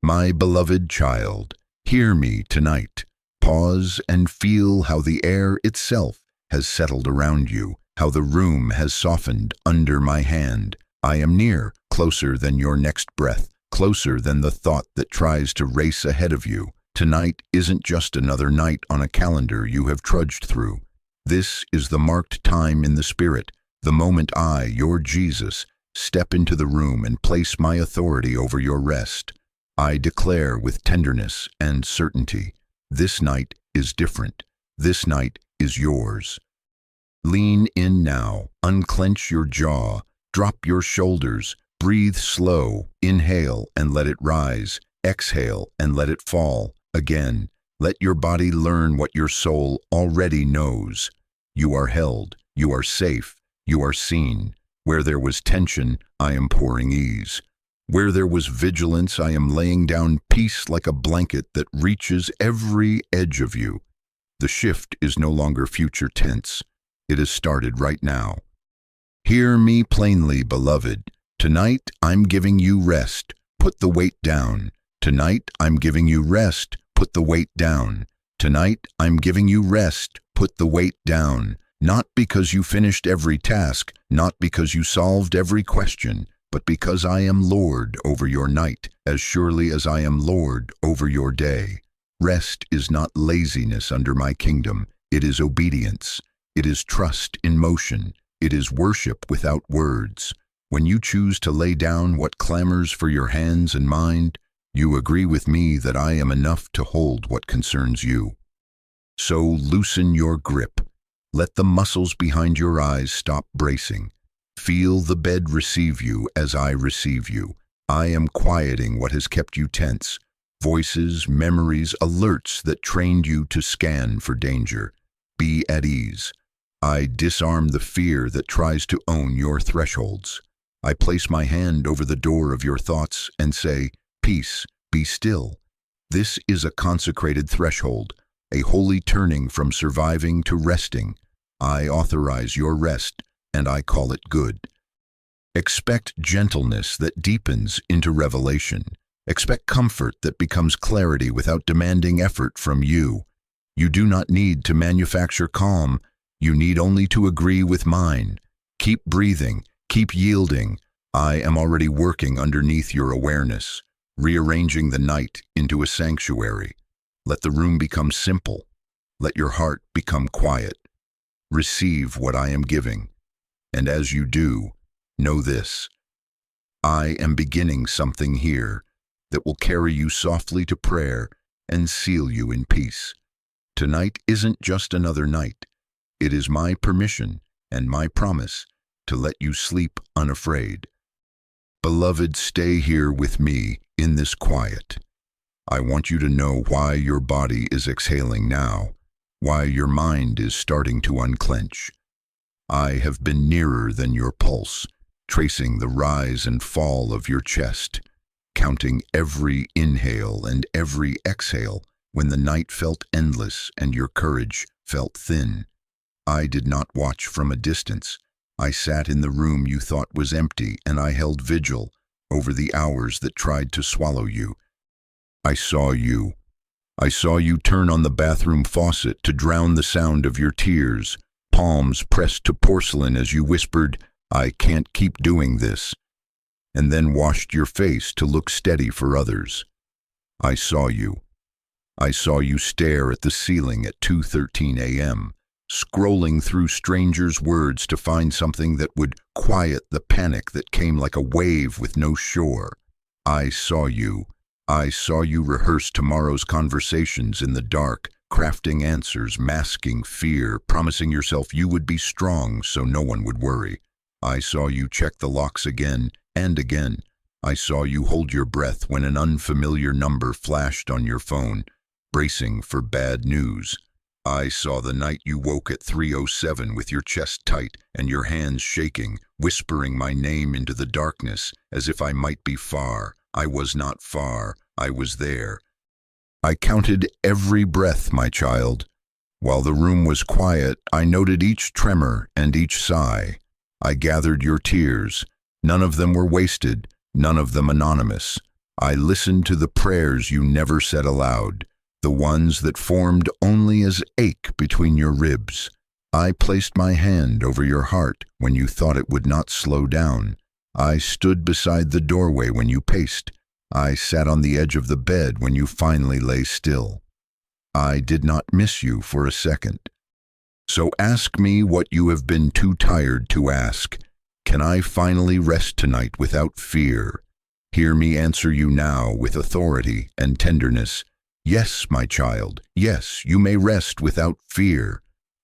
My beloved child, hear me tonight. Pause and feel how the air itself has settled around you, how the room has softened under my hand. I am near, closer than your next breath, closer than the thought that tries to race ahead of you. Tonight isn't just another night on a calendar you have trudged through. This is the marked time in the Spirit, the moment I, your Jesus, step into the room and place my authority over your rest. I declare with tenderness and certainty, this night is different. This night is yours. Lean in now, unclench your jaw, drop your shoulders, breathe slow, inhale and let it rise, exhale and let it fall. Again, let your body learn what your soul already knows. You are held, you are safe, you are seen. Where there was tension, I am pouring ease. Where there was vigilance, I am laying down peace like a blanket that reaches every edge of you. The shift is no longer future tense. It has started right now. Hear me plainly, beloved. Tonight, I'm giving you rest. Put the weight down. Tonight, I'm giving you rest. Put the weight down. Tonight, I'm giving you rest. Put the weight down. Not because you finished every task, not because you solved every question, but because I am Lord over your night, as surely as I am Lord over your day. Rest is not laziness under my kingdom. It is obedience. It is trust in motion. It is worship without words. When you choose to lay down what clamors for your hands and mind, you agree with me that I am enough to hold what concerns you. So loosen your grip. Let the muscles behind your eyes stop bracing. Feel the bed receive you as I receive you. I am quieting what has kept you tense. Voices, memories, alerts that trained you to scan for danger. Be at ease. I disarm the fear that tries to own your thresholds. I place my hand over the door of your thoughts and say, peace, be still. This is a consecrated threshold, a holy turning from surviving to resting. I authorize your rest, and I call it good. Expect gentleness that deepens into revelation. Expect comfort that becomes clarity without demanding effort from you. You do not need to manufacture calm. You need only to agree with mine. Keep breathing. Keep yielding. I am already working underneath your awareness, rearranging the night into a sanctuary. Let the room become simple. Let your heart become quiet. Receive what I am giving. And as you do, know this. I am beginning something here that will carry you softly to prayer and seal you in peace. Tonight isn't just another night. It is my permission and my promise to let you sleep unafraid. Beloved, stay here with me in this quiet. I want you to know why your body is exhaling now, why your mind is starting to unclench. I have been nearer than your pulse, tracing the rise and fall of your chest, counting every inhale and every exhale when the night felt endless and your courage felt thin. I did not watch from a distance. I sat in the room you thought was empty, and I held vigil over the hours that tried to swallow you. I saw you. I saw you turn on the bathroom faucet to drown the sound of your tears, palms pressed to porcelain as you whispered, "I can't keep doing this," and then washed your face to look steady for others. I saw you. I saw you stare at the ceiling at 2:13 a.m., scrolling through strangers' words to find something that would quiet the panic that came like a wave with no shore. I saw you. I saw you rehearse tomorrow's conversations in the dark, crafting answers, masking fear, promising yourself you would be strong so no one would worry. I saw you check the locks again and again. I saw you hold your breath when an unfamiliar number flashed on your phone, bracing for bad news. I saw the night you woke at 3:07 with your chest tight and your hands shaking, whispering my name into the darkness as if I might be far. I was not far. I was there. I counted every breath, my child. While the room was quiet, I noted each tremor and each sigh. I gathered your tears. None of them were wasted, none of them anonymous. I listened to the prayers you never said aloud, the ones that formed only as ache between your ribs. I placed my hand over your heart when you thought it would not slow down. I stood beside the doorway when you paced. I sat on the edge of the bed when you finally lay still. I did not miss you for a second. So ask me what you have been too tired to ask. Can I finally rest tonight without fear? Hear me answer you now with authority and tenderness. Yes, my child, yes, you may rest without fear,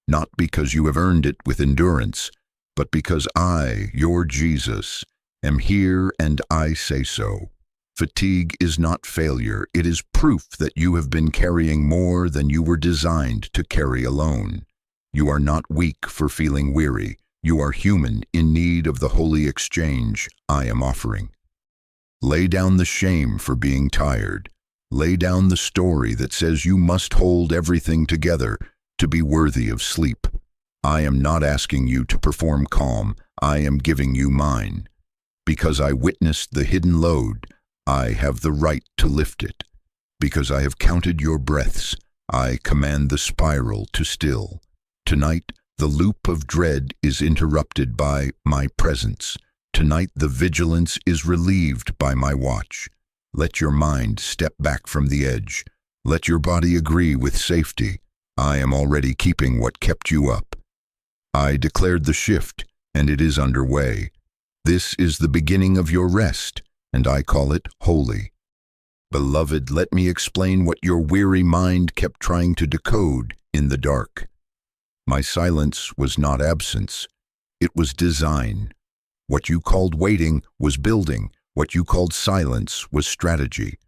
not because you have earned it with endurance, but because I, your Jesus, am here and I say so. Fatigue is not failure, it is proof that you have been carrying more than you were designed to carry alone. You are not weak for feeling weary. You are human in need of the holy exchange I am offering. Lay down the shame for being tired. Lay down the story that says you must hold everything together to be worthy of sleep. I am not asking you to perform calm. I am giving you mine. Because I witnessed the hidden load, I have the right to lift it. Because I have counted your breaths, I command the spiral to still. Tonight, the loop of dread is interrupted by my presence. Tonight, the vigilance is relieved by my watch. Let your mind step back from the edge. Let your body agree with safety. I am already keeping what kept you up. I declared the shift, and it is underway. This is the beginning of your rest, and I call it holy. Beloved, let me explain what your weary mind kept trying to decode in the dark. My silence was not absence. It was design. What you called waiting was building. What you called silence was strategy.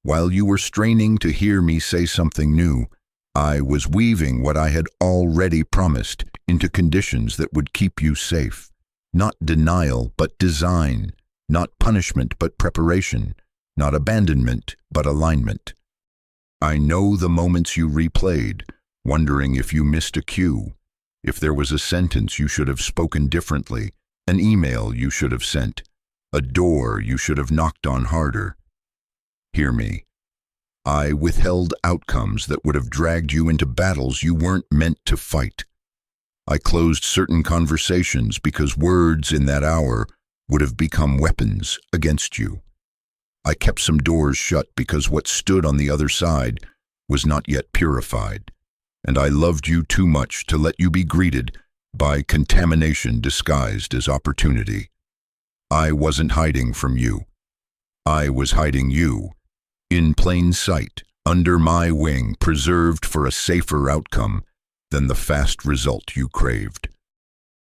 While you were straining to hear me say something new, I was weaving what I had already promised into conditions that would keep you safe. Not denial, but design. Not punishment, but preparation. Not abandonment, but alignment. I know the moments you replayed, wondering if you missed a cue, if there was a sentence you should have spoken differently, an email you should have sent, a door you should have knocked on harder. Hear me. I withheld outcomes that would have dragged you into battles you weren't meant to fight. I closed certain conversations because words in that hour would have become weapons against you. I kept some doors shut because what stood on the other side was not yet purified, and I loved you too much to let you be greeted by contamination disguised as opportunity. I wasn't hiding from you. I was hiding you, in plain sight, under my wing, preserved for a safer outcome than the fast result you craved.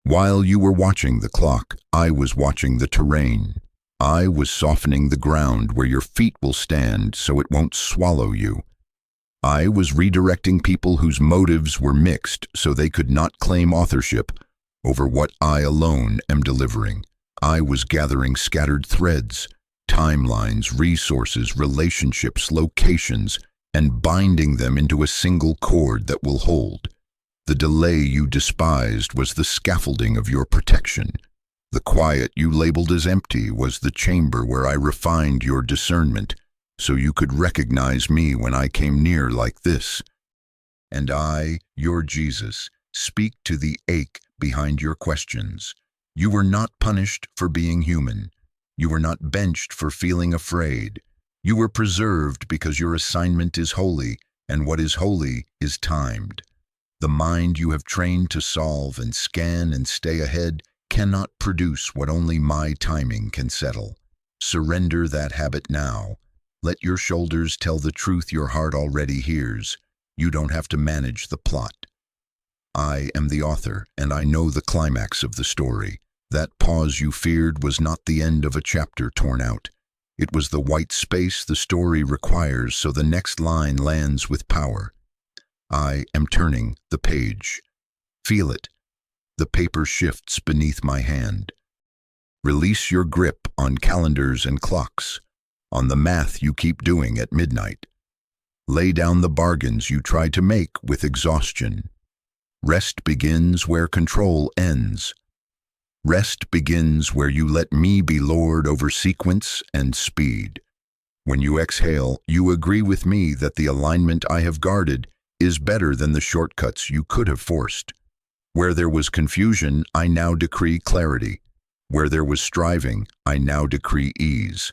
While you were watching the clock, I was watching the terrain. I was softening the ground where your feet will stand so it won't swallow you. I was redirecting people whose motives were mixed so they could not claim authorship over what I alone am delivering. I was gathering scattered threads, timelines, resources, relationships, locations, and binding them into a single cord that will hold. The delay you despised was the scaffolding of your protection. The quiet you labeled as empty was the chamber where I refined your discernment, so you could recognize me when I came near like this. And I, your Jesus, speak to the ache behind your questions. You were not punished for being human. You were not benched for feeling afraid. You were preserved because your assignment is holy, and what is holy is timed. The mind you have trained to solve and scan and stay ahead cannot produce what only my timing can settle. Surrender that habit now. Let your shoulders tell the truth your heart already hears. You don't have to manage the plot. I am the author, and I know the climax of the story. That pause you feared was not the end of a chapter torn out. It was the white space the story requires so the next line lands with power. I am turning the page. Feel it. The paper shifts beneath my hand. Release your grip on calendars and clocks, on the math you keep doing at midnight. Lay down the bargains you try to make with exhaustion. Rest begins where control ends. Rest begins where you let me be Lord over sequence and speed. When you exhale, you agree with me that the alignment I have guarded is better than the shortcuts you could have forced. Where there was confusion, I now decree clarity. Where there was striving, I now decree ease.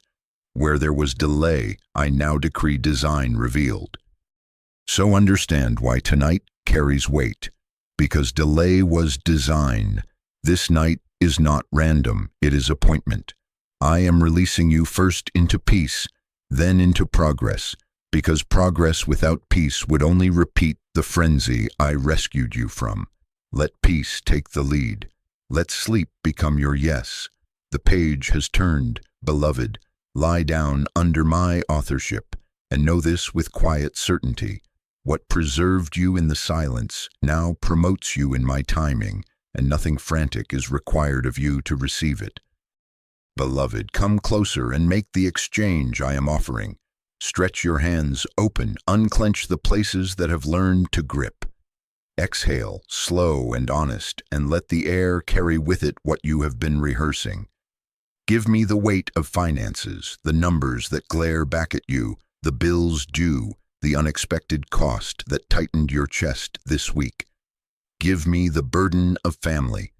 Where there was delay, I now decree design revealed. So understand why tonight carries weight. Because delay was design. This night is not random, it is appointment. I am releasing you first into peace, then into progress, because progress without peace would only repeat the frenzy I rescued you from. Let peace take the lead. Let sleep become your yes. The page has turned, beloved. Lie down under my authorship, and know this with quiet certainty. What preserved you in the silence now promotes you in my timing, and nothing frantic is required of you to receive it. Beloved, come closer and make the exchange I am offering. Stretch your hands open, unclench the places that have learned to grip. Exhale, slow and honest, and let the air carry with it what you have been rehearsing. Give me the weight of finances, the numbers that glare back at you, the bills due, the unexpected cost that tightened your chest this week. Give me the burden of family,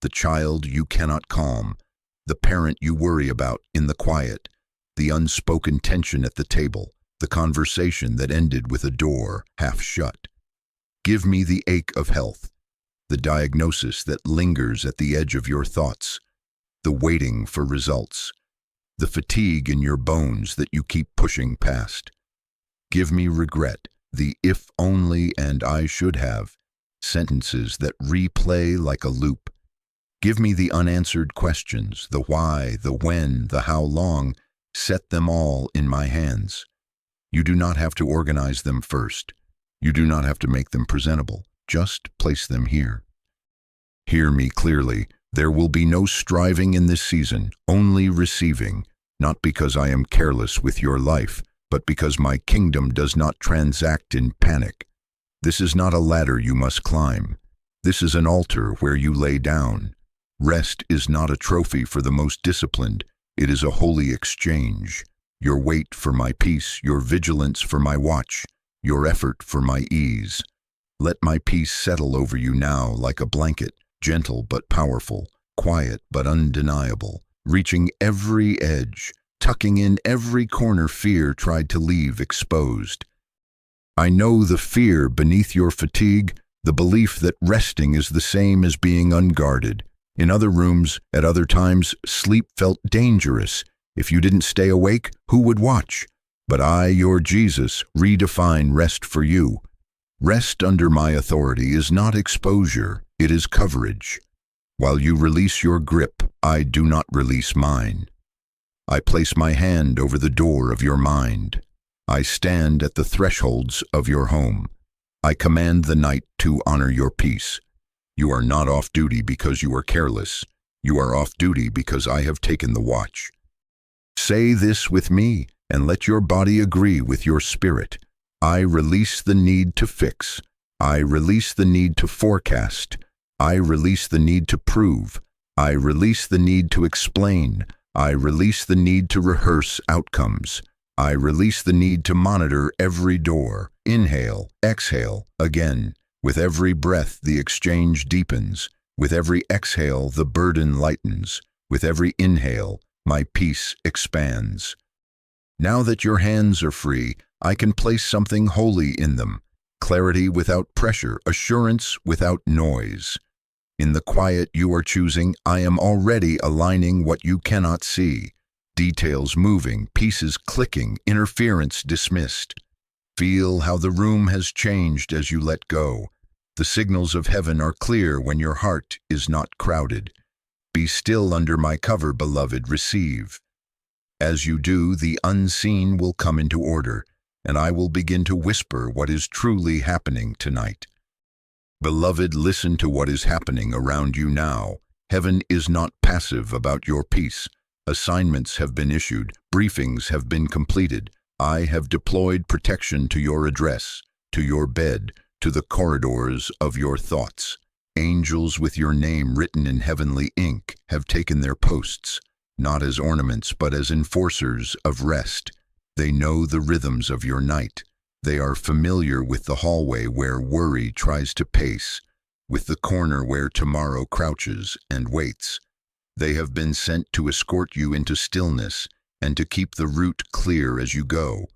the child you cannot calm, the parent you worry about in the quiet, the unspoken tension at the table, the conversation that ended with a door half shut. Give me the ache of health, the diagnosis that lingers at the edge of your thoughts, the waiting for results, the fatigue in your bones that you keep pushing past. Give me regret, the if only and I should have, sentences that replay like a loop. Give me the unanswered questions, the why, the when, the how long. Set them all in my hands. You do not have to organize them first. You do not have to make them presentable. Just place them here. Hear me clearly. There will be no striving in this season, only receiving, not because I am careless with your life, but because my kingdom does not transact in panic. This is not a ladder you must climb. This is an altar where you lay down. Rest is not a trophy for the most disciplined. It is a holy exchange. Your wait for my peace, your vigilance for my watch, your effort for my ease. Let my peace settle over you now like a blanket, gentle but powerful, quiet but undeniable, reaching every edge, tucking in every corner fear tried to leave exposed. I know the fear beneath your fatigue, the belief that resting is the same as being unguarded. In other rooms, at other times, sleep felt dangerous. If you didn't stay awake, who would watch? But I, your Jesus, redefine rest for you. Rest under my authority is not exposure, it is coverage. While you release your grip, I do not release mine. I place my hand over the door of your mind. I stand at the thresholds of your home. I command the night to honor your peace. You are not off duty because you are careless. You are off duty because I have taken the watch. Say this with me, and let your body agree with your spirit. I release the need to fix. I release the need to forecast. I release the need to prove. I release the need to explain. I release the need to rehearse outcomes. I release the need to monitor every door. Inhale, exhale, again. With every breath, the exchange deepens. With every exhale, the burden lightens. With every inhale, my peace expands. Now that your hands are free, I can place something holy in them. Clarity without pressure, assurance without noise. In the quiet you are choosing, I am already aligning what you cannot see. Details moving, pieces clicking, interference dismissed. Feel how the room has changed as you let go. The signals of heaven are clear when your heart is not crowded. Be still under my cover, beloved, receive. As you do, the unseen will come into order, and I will begin to whisper what is truly happening tonight. Beloved, listen to what is happening around you now. Heaven is not passive about your peace. Assignments have been issued, briefings have been completed. I have deployed protection to your address, to your bed, to the corridors of your thoughts. Angels with your name written in heavenly ink have taken their posts, not as ornaments but as enforcers of rest. They know the rhythms of your night. They are familiar with the hallway where worry tries to pace, with the corner where tomorrow crouches and waits. They have been sent to escort you into stillness and to keep the route clear as you go.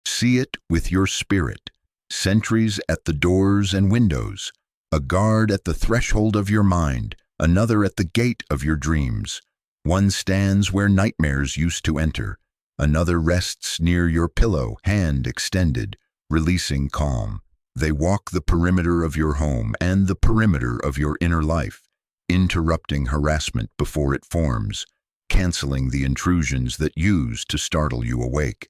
See it with your spirit. Sentries at the doors and windows, a guard at the threshold of your mind, another at the gate of your dreams. One stands where nightmares used to enter, another rests near your pillow, hand extended, releasing calm. They walk the perimeter of your home and the perimeter of your inner life, interrupting harassment before it forms, canceling the intrusions that used to startle you awake.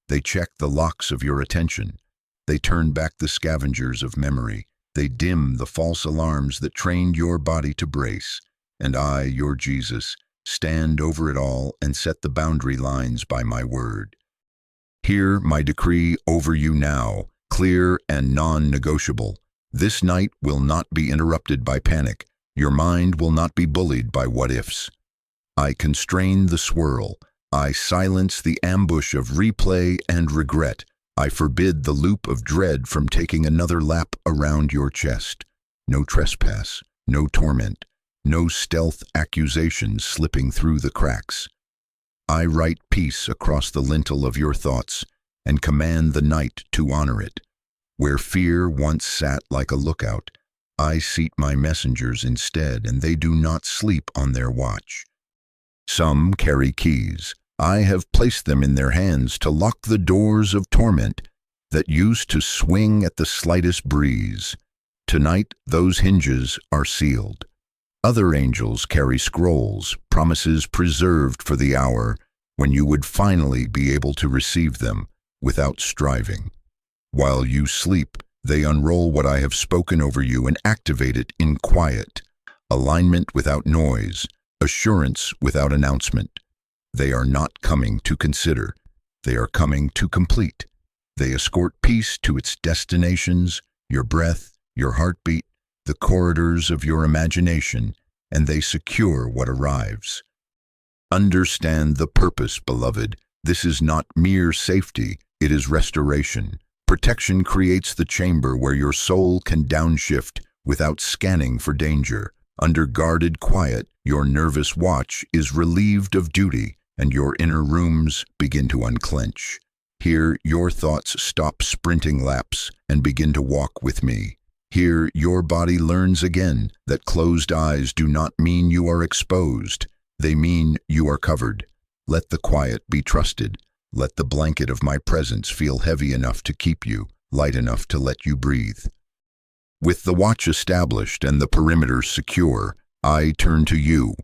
They check the locks of your attention. They turn back the scavengers of memory. They dim the false alarms that trained your body to brace. And I, your Jesus, stand over it all and set the boundary lines by my word. Hear my decree over you now, clear and non-negotiable. This night will not be interrupted by panic. Your mind will not be bullied by what-ifs. I constrain the swirl. I silence the ambush of replay and regret. I forbid the loop of dread from taking another lap around your chest. No trespass, no torment, no stealth accusations slipping through the cracks. I write peace across the lintel of your thoughts and command the night to honor it. Where fear once sat like a lookout, I seat my messengers instead, and they do not sleep on their watch. Some carry keys. I have placed them in their hands to lock the doors of torment that used to swing at the slightest breeze. Tonight, those hinges are sealed. Other angels carry scrolls, promises preserved for the hour when you would finally be able to receive them without striving. While you sleep, they unroll what I have spoken over you and activate it in quiet. Alignment without noise, assurance without announcement. They are not coming to consider. They are coming to complete. They escort peace to its destinations, your breath, your heartbeat, the corridors of your imagination, and they secure what arrives. Understand the purpose, beloved. This is not mere safety, it is restoration. Protection creates the chamber where your soul can downshift without scanning for danger. Under guarded quiet, your nervous watch is relieved of duty, and your inner rooms begin to unclench. Here, your thoughts stop sprinting laps and begin to walk with me. Here, your body learns again that closed eyes do not mean you are exposed. They mean you are covered. Let the quiet be trusted. Let the blanket of my presence feel heavy enough to keep you, light enough to let you breathe. With the watch established and the perimeter secure, I turn to you.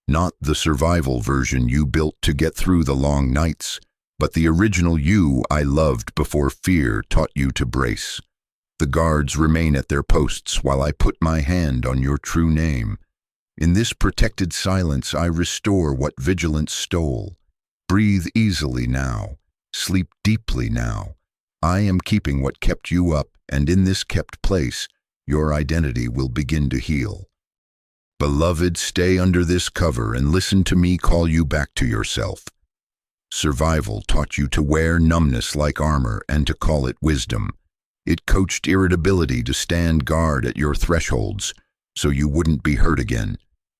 Not the survival version you built to get through the long nights, but the original you I loved before fear taught you to brace. The guards remain at their posts while I put my hand on your true name. In this protected silence I restore what vigilance stole. Breathe easily now. Sleep deeply now. I am keeping what kept you up, and in this kept place, your identity will begin to heal. Beloved, stay under this cover and listen to me call you back to yourself. Survival taught you to wear numbness like armor and to call it wisdom. It coached irritability to stand guard at your thresholds so you wouldn't be hurt again.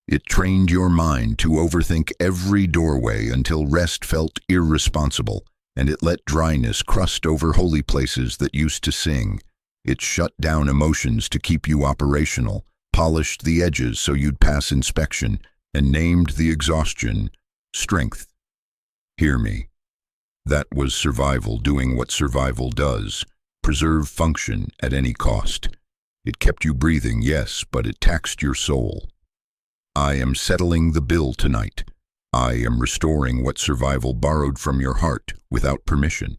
It trained your mind to overthink every doorway until rest felt irresponsible, and it let dryness crust over holy places that used to sing. It shut down emotions to keep you operational, polished the edges so you'd pass inspection, and named the exhaustion strength. Hear me. That was survival doing what survival does, preserve function at any cost. It kept you breathing, yes, but it taxed your soul. I am settling the bill tonight. I am restoring what survival borrowed from your heart without permission.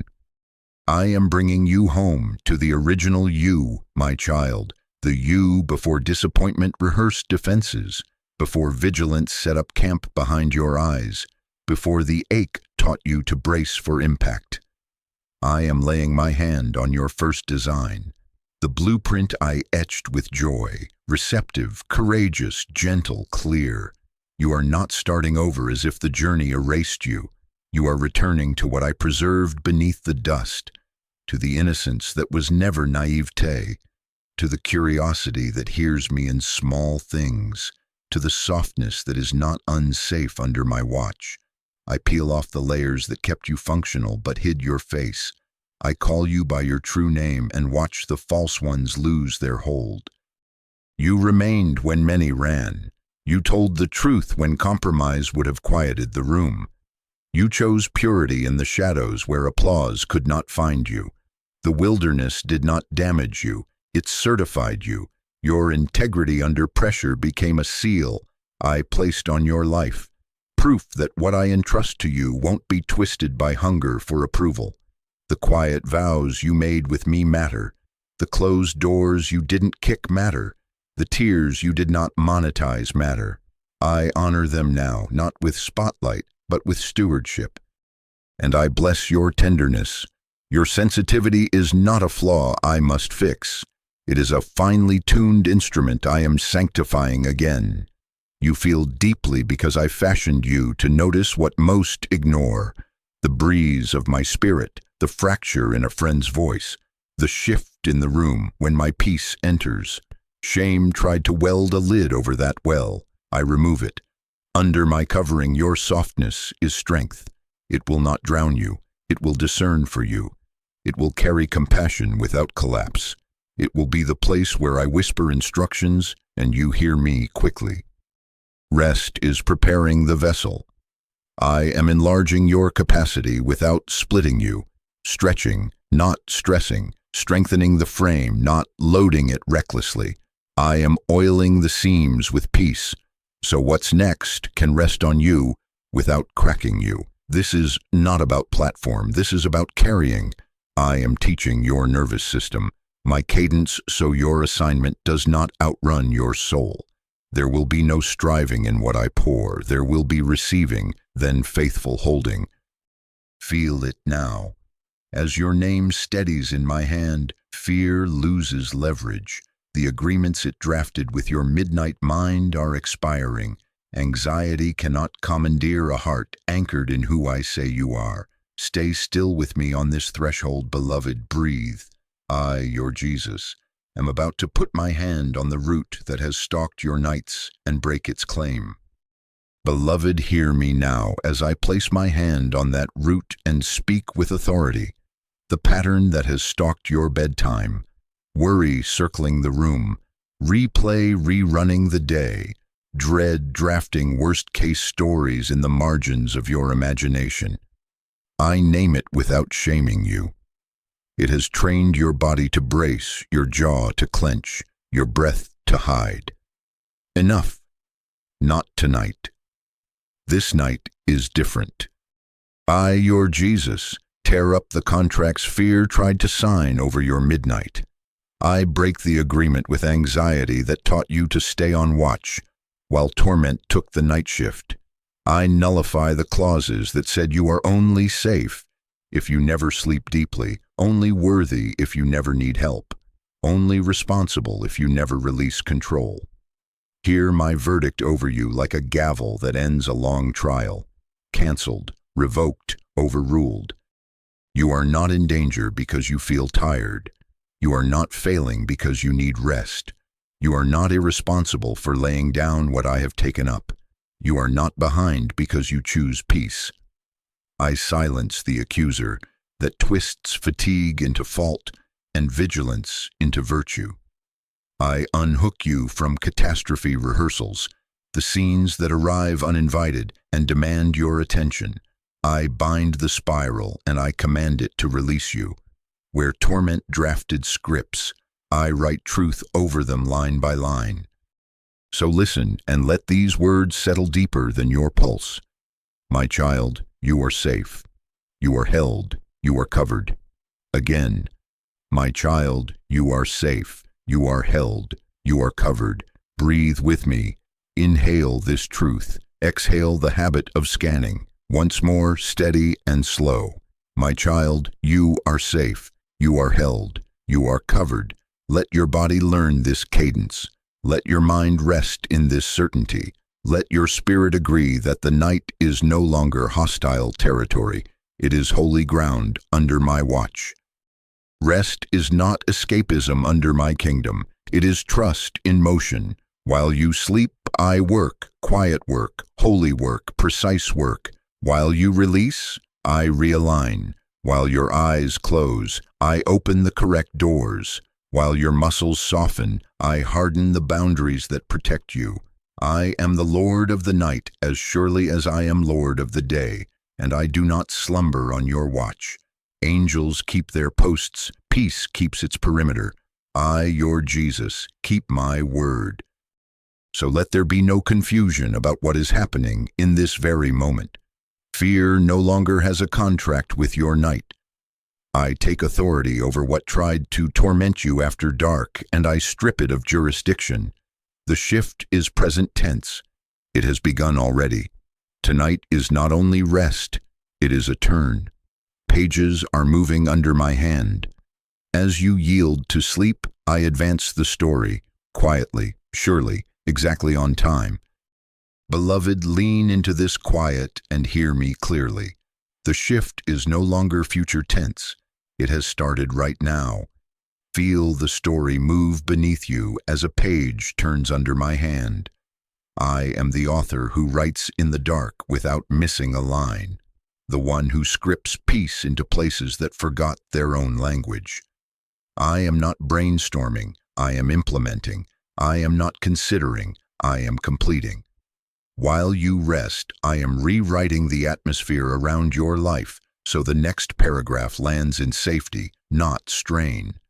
I am bringing you home to the original you, my child, the you before disappointment rehearsed defenses, before vigilance set up camp behind your eyes, before the ache taught you to brace for impact. I am laying my hand on your first design, the blueprint I etched with joy, receptive, courageous, gentle, clear. You are not starting over as if the journey erased you. You are returning to what I preserved beneath the dust, to the innocence that was never naivete, to the curiosity that hears me in small things, to the softness that is not unsafe under my watch. I peel off the layers that kept you functional but hid your face. I call you by your true name and watch the false ones lose their hold. You remained when many ran. You told the truth when compromise would have quieted the room. You chose purity in the shadows where applause could not find you. The wilderness did not damage you, it certified you. Your integrity under pressure became a seal I placed on your life, proof that what I entrust to you won't be twisted by hunger for approval. The quiet vows you made with me matter. The closed doors you didn't kick matter. The tears you did not monetize matter. I honor them now, not with spotlight, but with stewardship. And I bless your tenderness. Your sensitivity is not a flaw I must fix. It is a finely tuned instrument I am sanctifying again. You feel deeply because I fashioned you to notice what most ignore. The breeze of my spirit, the fracture in a friend's voice, the shift in the room when my peace enters. Shame tried to weld a lid over that well. I remove it. Under my covering, your softness is strength. It will not drown you. It will discern for you. It will carry compassion without collapse. It will be the place where I whisper instructions and you hear me quickly. Rest is preparing the vessel. I am enlarging your capacity without splitting you, stretching, not stressing, strengthening the frame, not loading it recklessly. I am oiling the seams with peace, so what's next can rest on you without cracking you. This is not about platform, this is about carrying. I am teaching your nervous system, my cadence, so your assignment does not outrun your soul. There will be no striving in what I pour, there will be receiving, then faithful holding. Feel it now. As your name steadies in my hand, fear loses leverage. The agreements it drafted with your midnight mind are expiring. Anxiety cannot commandeer a heart anchored in who I say you are. Stay still with me on this threshold, beloved. Breathe. I, your Jesus, am about to put my hand on the root that has stalked your nights and break its claim. Beloved, hear me now as I place my hand on that root and speak with authority. The pattern that has stalked your bedtime, worry circling the room, replay rerunning the day, dread drafting worst-case stories in the margins of your imagination. I name it without shaming you. It has trained your body to brace, your jaw to clench, your breath to hide. Enough. Not tonight. This night is different. I, your Jesus, tear up the contracts fear tried to sign over your midnight. I break the agreement with anxiety that taught you to stay on watch, while torment took the night shift. I nullify the clauses that said you are only safe if you never sleep deeply, only worthy if you never need help, only responsible if you never release control. Hear my verdict over you like a gavel that ends a long trial, canceled, revoked, overruled. You are not in danger because you feel tired. You are not failing because you need rest. You are not irresponsible for laying down what I have taken up. You are not behind because you choose peace. I silence the accuser that twists fatigue into fault and vigilance into virtue. I unhook you from catastrophe rehearsals, the scenes that arrive uninvited and demand your attention. I bind the spiral and I command it to release you. Where torment drafted scripts, I write truth over them line by line. So listen and let these words settle deeper than your pulse. My child, you are safe. You are held. You are covered. Again, my child, you are safe. You are held. You are covered. Breathe with me. Inhale this truth. Exhale the habit of scanning. Once more, steady and slow. My child, you are safe. You are held. You are covered. Let your body learn this cadence. Let your mind rest in this certainty. Let your spirit agree that the night is no longer hostile territory. It is holy ground under my watch. Rest is not escapism under my kingdom. It is trust in motion. While you sleep, I work, quiet work, holy work, precise work. While you release, I realign. While your eyes close, I open the correct doors. While your muscles soften, I harden the boundaries that protect you. I am the Lord of the night as surely as I am Lord of the day, and I do not slumber on your watch. Angels keep their posts, peace keeps its perimeter. I, your Jesus, keep my word. So let there be no confusion about what is happening in this very moment. Fear no longer has a contract with your night. I take authority over what tried to torment you after dark, and I strip it of jurisdiction. The shift is present tense. It has begun already. Tonight is not only rest, it is a turn. Pages are moving under my hand. As you yield to sleep, I advance the story, quietly, surely, exactly on time. Beloved, lean into this quiet and hear me clearly. The shift is no longer future tense. It has started right now. Feel the story move beneath you as a page turns under my hand. I am the author who writes in the dark without missing a line, the one who scripts peace into places that forgot their own language. I am not brainstorming, I am implementing. I am not considering, I am completing. While you rest, I am rewriting the atmosphere around your life so the next paragraph lands in safety, not strain.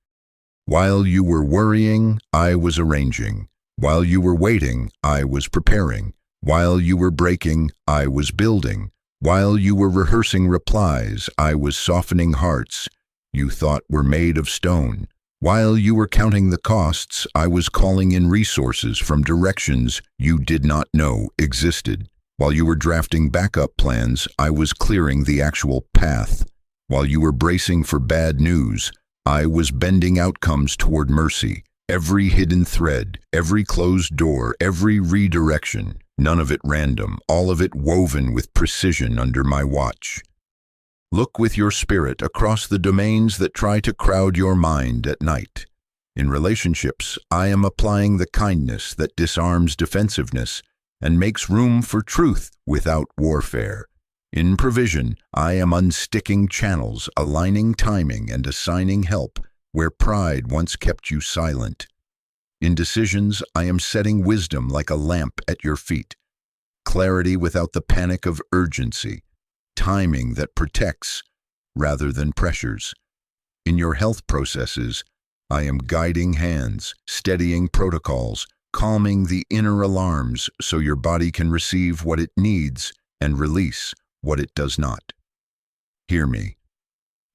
While you were worrying, I was arranging. While you were waiting, I was preparing. While you were breaking, I was building. While you were rehearsing replies, I was softening hearts you thought were made of stone. While you were counting the costs, I was calling in resources from directions you did not know existed. While you were drafting backup plans, I was clearing the actual path. While you were bracing for bad news, I was bending outcomes toward mercy. Every hidden thread, every closed door, every redirection, none of it random, all of it woven with precision under my watch. Look with your spirit across the domains that try to crowd your mind at night. In relationships, I am applying the kindness that disarms defensiveness and makes room for truth without warfare. In provision, I am unsticking channels, aligning timing and assigning help where pride once kept you silent. In decisions, I am setting wisdom like a lamp at your feet. Clarity without the panic of urgency. Timing that protects rather than pressures. In your health processes, I am guiding hands, steadying protocols, calming the inner alarms so your body can receive what it needs and release what it does not. Hear me.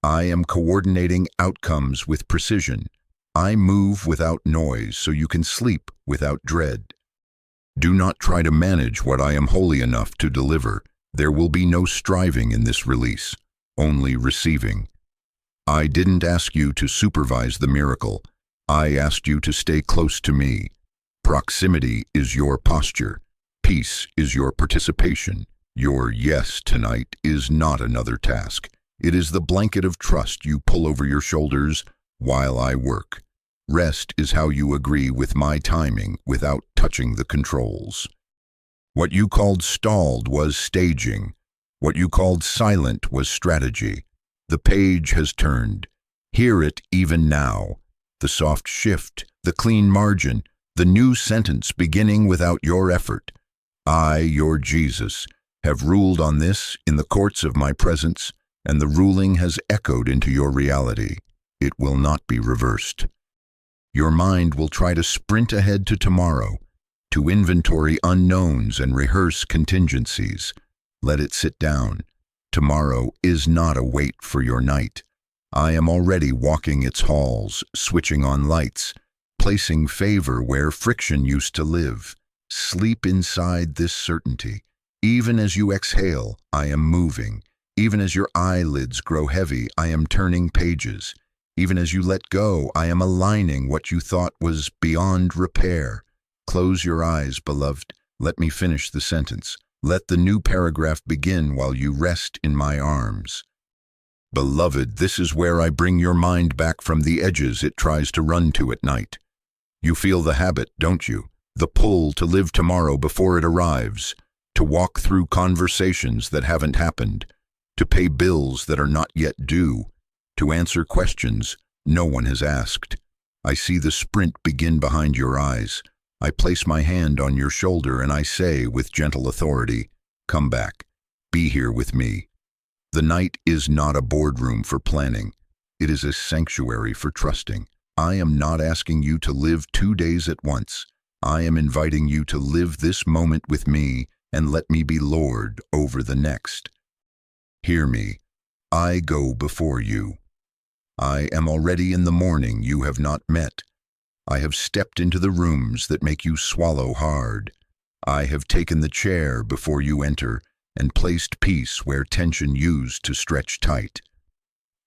I am coordinating outcomes with precision. I move without noise so you can sleep without dread. Do not try to manage what I am holy enough to deliver. There will be no striving in this release, only receiving. I didn't ask you to supervise the miracle. I asked you to stay close to me. Proximity is your posture. Peace is your participation. Your yes tonight is not another task. It is the blanket of trust you pull over your shoulders while I work. Rest is how you agree with my timing without touching the controls. What you called stalled was staging. What you called silent was strategy. The page has turned. Hear it even now. The soft shift, the clean margin, the new sentence beginning without your effort. I, your Jesus, have ruled on this in the courts of my presence, and the ruling has echoed into your reality. It will not be reversed. Your mind will try to sprint ahead to tomorrow, to inventory unknowns and rehearse contingencies. Let it sit down. Tomorrow is not a wait for your night. I am already walking its halls, switching on lights, placing favor where friction used to live. Sleep inside this certainty. Even as you exhale, I am moving. Even as your eyelids grow heavy, I am turning pages. Even as you let go, I am aligning what you thought was beyond repair. Close your eyes, beloved. Let me finish the sentence. Let the new paragraph begin while you rest in my arms. Beloved, this is where I bring your mind back from the edges it tries to run to at night. You feel the habit, don't you? The pull to live tomorrow before it arrives, to walk through conversations that haven't happened, to pay bills that are not yet due, to answer questions no one has asked. I see the sprint begin behind your eyes. I place my hand on your shoulder and I say with gentle authority, come back, be here with me. The night is not a boardroom for planning. It is a sanctuary for trusting. I am not asking you to live 2 days at once. I am inviting you to live this moment with me and let me be Lord over the next. Hear me. I go before you. I am already in the morning you have not met. I have stepped into the rooms that make you swallow hard. I have taken the chair before you enter and placed peace where tension used to stretch tight.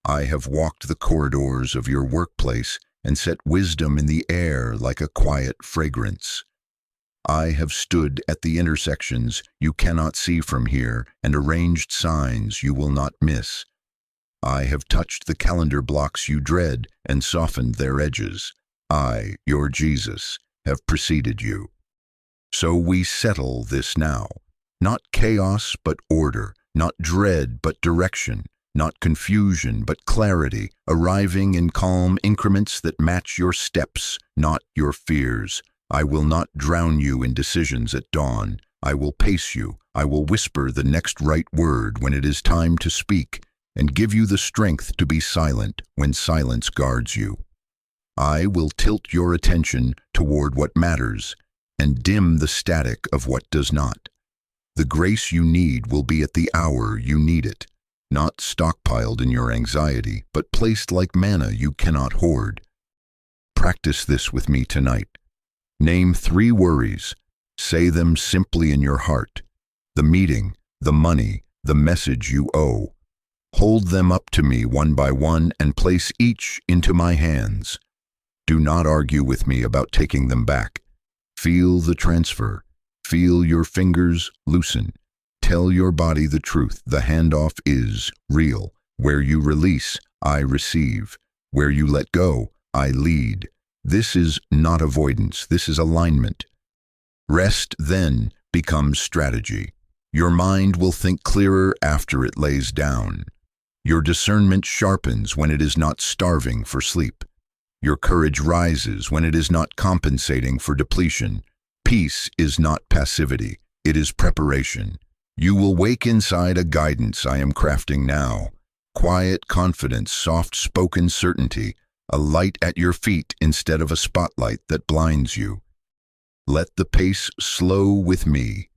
I have walked the corridors of your workplace and set wisdom in the air like a quiet fragrance. I have stood at the intersections you cannot see from here and arranged signs you will not miss. I have touched the calendar blocks you dread and softened their edges. I, your Jesus, have preceded you. So we settle this now. Not chaos, but order. Not dread, but direction. Not confusion, but clarity, arriving in calm increments that match your steps, not your fears. I will not drown you in decisions at dawn. I will pace you. I will whisper the next right word when it is time to speak, and give you the strength to be silent when silence guards you. I will tilt your attention toward what matters and dim the static of what does not. The grace you need will be at the hour you need it, not stockpiled in your anxiety, but placed like manna you cannot hoard. Practice this with me tonight. Name 3 worries. Say them simply in your heart. The meeting, the money, the message you owe. Hold them up to me one by one and place each into my hands. Do not argue with me about taking them back. Feel the transfer. Feel your fingers loosen. Tell your body the truth. The handoff is real. Where you release, I receive. Where you let go, I lead. This is not avoidance. This is alignment. Rest then becomes strategy. Your mind will think clearer after it lays down. Your discernment sharpens when it is not starving for sleep. Your courage rises when it is not compensating for depletion. Peace is not passivity. It is preparation. You will wake inside a guidance I am crafting now. Quiet confidence, soft-spoken certainty, a light at your feet instead of a spotlight that blinds you. Let the pace slow with me.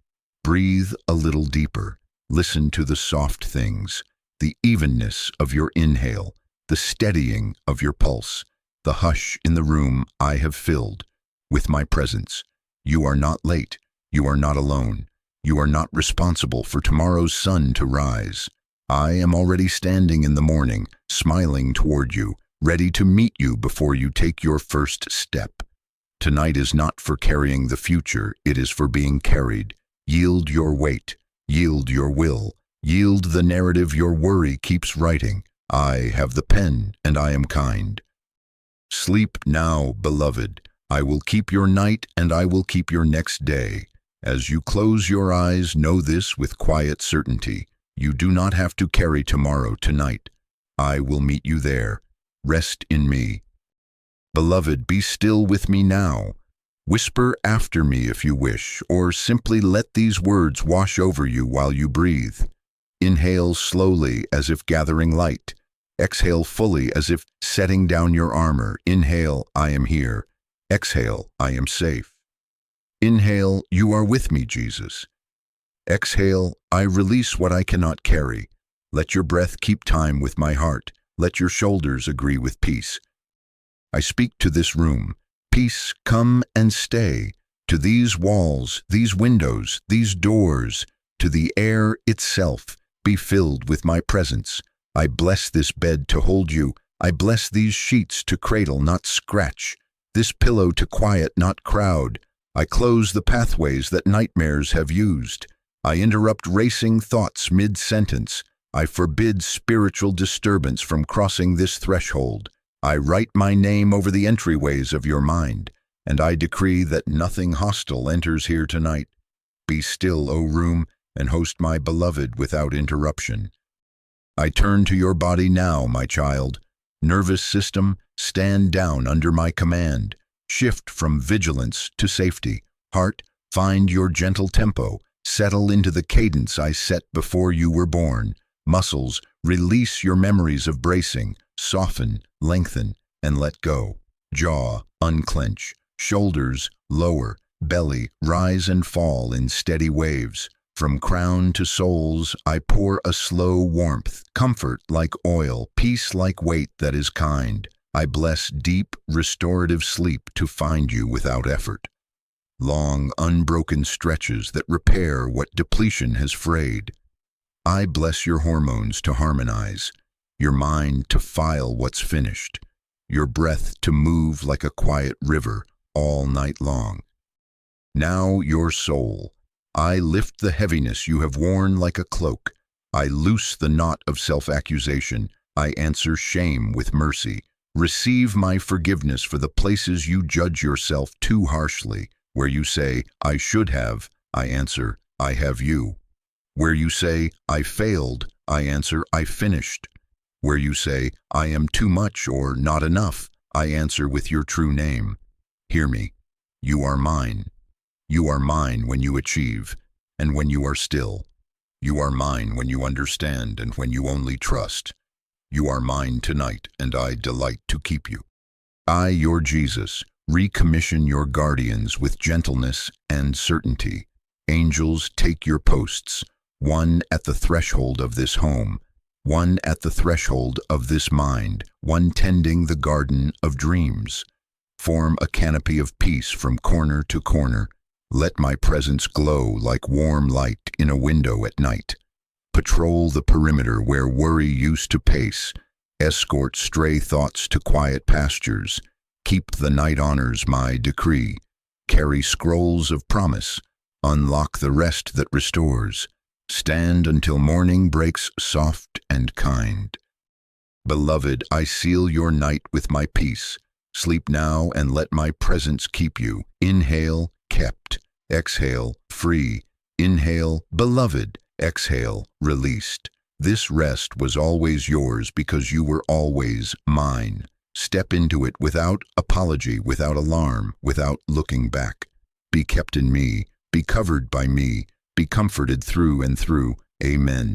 Breathe a little deeper. Listen to the soft things, the evenness of your inhale, the steadying of your pulse, the hush in the room I have filled with my presence. You are not late. You are not alone. You are not responsible for tomorrow's sun to rise. I am already standing in the morning, smiling toward you, ready to meet you before you take your first step. Tonight is not for carrying the future, it is for being carried. Yield your weight, yield your will, yield the narrative your worry keeps writing. I have the pen, and I am kind. Sleep now, beloved. I will keep your night, and I will keep your next day. As you close your eyes, know this with quiet certainty. You do not have to carry tomorrow tonight. I will meet you there. Rest in me. Beloved, be still with me now. Whisper after me if you wish, or simply let these words wash over you while you breathe. Inhale slowly as if gathering light. Exhale fully as if setting down your armor. Inhale, I am here. Exhale, I am safe. Inhale, you are with me, Jesus. Exhale, I release what I cannot carry. Let your breath keep time with my heart. Let your shoulders agree with peace. I speak to this room. Peace, come and stay. To these walls, these windows, these doors, to the air itself, be filled with my presence. I bless this bed to hold you. I bless these sheets to cradle, not scratch. This pillow to quiet, not crowd. I close the pathways that nightmares have used. I interrupt racing thoughts mid-sentence. I forbid spiritual disturbance from crossing this threshold. I write my name over the entryways of your mind, and I decree that nothing hostile enters here tonight. Be still, O room, and host my beloved without interruption. I turn to your body now, my child. Nervous system, stand down under my command. Shift from vigilance to safety. Heart, find your gentle tempo. Settle into the cadence I set before you were born. Muscles, release your memories of bracing. Soften, lengthen, and let go. Jaw, unclench. Shoulders, lower. Belly, rise and fall in steady waves. From crown to soles, I pour a slow warmth, comfort like oil, peace like weight that is kind. I bless deep, restorative sleep to find you without effort. Long, unbroken stretches that repair what depletion has frayed. I bless your hormones to harmonize, your mind to file what's finished, your breath to move like a quiet river all night long. Now your soul. I lift the heaviness you have worn like a cloak. I loose the knot of self-accusation. I answer shame with mercy. Receive my forgiveness for the places you judge yourself too harshly. Where you say, I should have, I answer, I have you. Where you say, I failed, I answer, I finished. Where you say, I am too much or not enough, I answer with your true name. Hear me. You are mine. You are mine when you achieve, and when you are still. You are mine when you understand and when you only trust. You are mine tonight, and I delight to keep you. I, your Jesus, recommission your guardians with gentleness and certainty. Angels, take your posts, one at the threshold of this home, one at the threshold of this mind, one tending the garden of dreams. Form a canopy of peace from corner to corner. Let my presence glow like warm light in a window at night. Patrol the perimeter where worry used to pace. Escort stray thoughts to quiet pastures. Keep the night honors my decree. Carry scrolls of promise. Unlock the rest that restores. Stand until morning breaks soft and kind. Beloved, I seal your night with my peace. Sleep now and let my presence keep you. Inhale, kept. Exhale, free. Inhale, beloved. Exhale, released. This rest was always yours because you were always mine. Step into it without apology, without alarm, without looking back. Be kept in me, be covered by me, be comforted through and through. Amen.